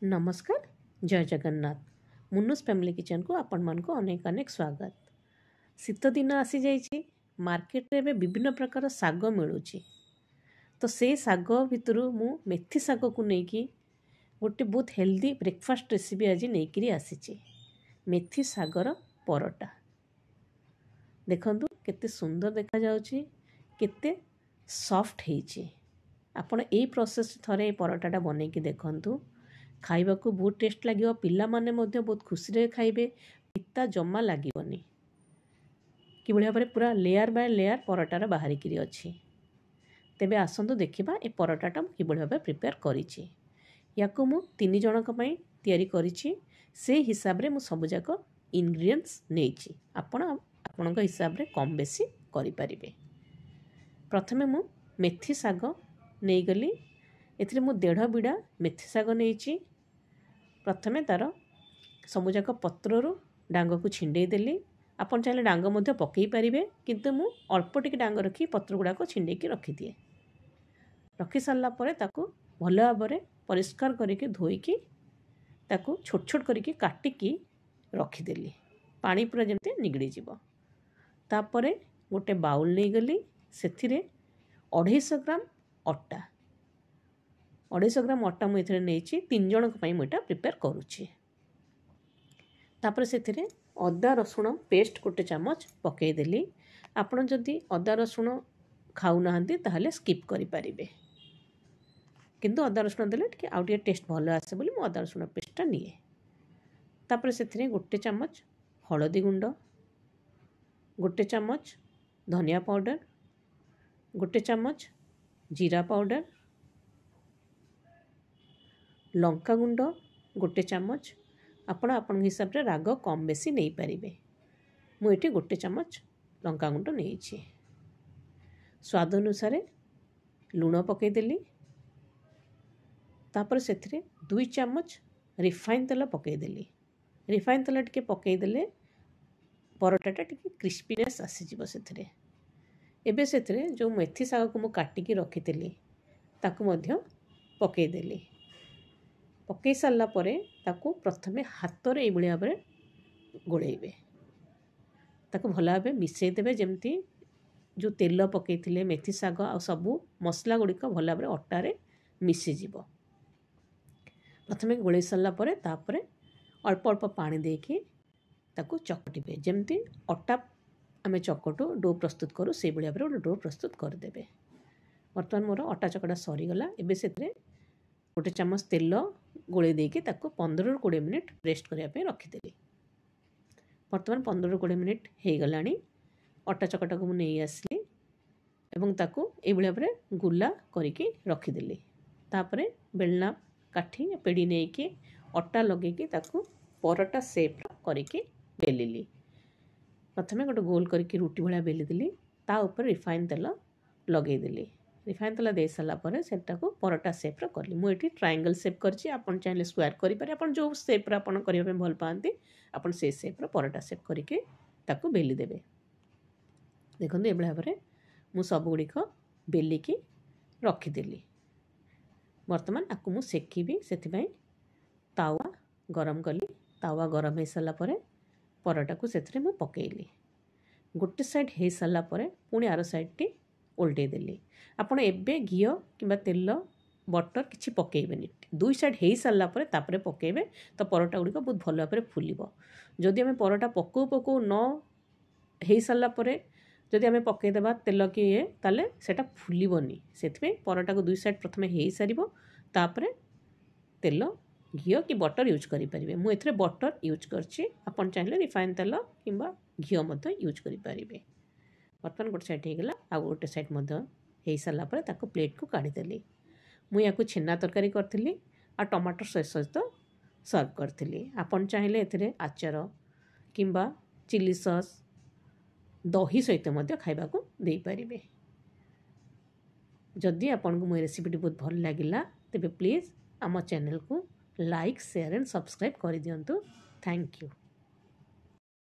नमस्कार जय Jagannath मुन्नुस family kitchen को आपण मान को अनेक अनेक स्वागत। शीत दिन आसी जाइए मार्केट रे विभिन्न प्रकार साग मिलूची तो से साग भितर मु मेथी साग को लेकिन गोटे बहुत हेल्दी ब्रेकफास्ट रेसिपी आज नहीं आसी मेथी सागर परोटा। देखंतु केते सुंदर देखा जाउची केते सॉफ्ट हेची। आपण एई प्रोसेस थरे परोटाटा बनै कि देखंतु खाइबा को बहुत टेस्ट लगे पिला माने मध्य बहुत खुशी रे खाइबे पिता जमा लागोनी कि भाई भाव पूरा लेयर बाय लेयर परोटार बाहरी करी अच्छी। तेबे आसंतु देखिबा ए परोटाटा कि भाव प्रिपेयर करिछि। याको मु 3 जनक पई तयारी करिछि से हिसाब रे मु सब जाक इंग्रेडिएंट्स नेछि आपण आपनक हिसाब रे कम बेसी करि परिबे। प्रथमे मु मेथी साग नै गली एथिरे मु 1.5 बिडा मेथी साग नेछि। प्रथमे तार सबुजाक पत्रु डांग को छिंडे देली। आपन चाहे डांग मध्य पकई पारिबे किंतु मु अल्प टिके डांग रखी पत्र गुड़ा को छिंडे की रखी दिए। रखी सारला परे ताकू भल भाव परिष्कार करके धोईकी ताकू छोट छोट करके काटिकी रखीदेली पानी पूरा जमते निगड़ी जीव। तापरे गोटे बाउल नहीं गली सेथिरे 250 ग्राम अटा 250 ग्राम अटा मुझे नहीं 3 जन मुझा प्रिपेयर करुच्ची। तापर से अदा रसुण पेस्ट गोटे चामच पकईदेली। आपड़ जदि अदा रसुण खाऊना ताहले स्किप करें किंतु अदा रसुण देले टिके आउ टिके टेस्ट भल आसे बोली अदा रसुण पेस्टा निए। तापर से गोटे चामच हलदी गुंड गोटे चामच धनिया पाउडर गोटे चामच जीरा पाउडर लंका गुंड गोटे चामच आपण आपण हिसाब रे राग कम बेसी नहीं पारिबे। मु एठी गोटे चामच लंका गुंड नेइछि। स्वाद अनुसार लूण पकई देली। तापर सेथिरे 2 चामच रिफाइन तेल पकई देली। रिफाइन तेल टिके पकई देले परोटाटा टिके क्रिस्पीनेस आसी जिवो सेथिरे। एबे सेथिरे जो मेथी साग को मु काटिकी रखितेली ताकू मध्य पकई देली। पकई सारला परे ताकू प्रथमे हाथ रे एभली भाव गोळेइबे ताकू भल भाव मिसई देबे जेमती जो तेल पकईथिले मेथी साग आ सबु मसला गुड़िक भल भाव अटा रे मिसी जिवो। प्रथमे गोळेइ सारला परे तापरे अल्प अल्प पानी देके ताकू चकटिबे जेमती अटा आमे चकटू डो प्रस्तुत करू से भली भाव डो प्रस्तुत कर देबे। वर्तमान मोर अटा चकटा सरी गला। एबे सेतरे गोटे चामच तेल गोले देके ताकू 15-20 मिनिट रेस्ट करने पे रखीदेली। बर्तमान 15-20 मिनिट हो गलानी। अटा चकटा को नहीं आसली एवं ताकू ए भाव गुला करके रखीदेली। तापरे बेलना काठी पेड़ी नहीं कि अटा लगे ताकू परोटा सेप करके बेलिली। प्रथमे गोटे गोल करके रुटी भाया बेलीदेली। ता ऊपर रिफाइन तेल लगेदेली। रिफाइन तेल दे सारा पर सेटा को परोटा सेप कली। मुझे ट्रायंगल सेप करछि। आपन चाहे स्क्वायर करें आपन जो सेप आपन करने भल पाती आपन से सेप परोटा सेप करके ताकू बेली देबे। देखो ये भाव मु सब गुड़िक बेलिकी रखीदेली। बर्तमान आपको मु सेकिबी से तावा गरम कली। तावा गरम हो सारा पर परोटा को से मु पकेइली। गोटे साइड हो सारा पर पुणी आर साइड टी उल्टे देली। आपण एबे घियो किंबा तेल बटर किछि पकेइबेनी। 2 साइड हो सारा पर तापरे पकेइबे तो परोटा गुड़िक बहुत भल भाव फुलिबो। जदि आमे परोटा पकौ पकौ न हो सारा पर जदि आमे पकेइदेबा तेल कि ये ताले सेटा फुलिबोनी। सेथि परोटा को 2 साइड प्रथमे हो सारिबो तापरे तेल घियो कि बटर यूज करि परिबे। मु एथरे बटर यूज करछि। आपण चाहिले रिफाइन तेल किंबा घियो मध्य यूज करि परिबे। बर्तमान गोटे साइड हो गला आ गोटे साइड मध्य हो सारा पर ताको प्लेट को काढ़ीदेली। मुझे छेना तरकारी करी आ टमाटर सॉस सहित सर्व करी। आपन चाहिले एथिरे आचार किंबा चिली सॉस दही सहित मध्य खाइबा को दे पारिबे। जदि आपन को मो रेसिपी बहुत भल लागिला तेबे प्लीज आम चैनल को लाइक शेयर एंड सब्सक्राइब कर दियंतु। Thank you.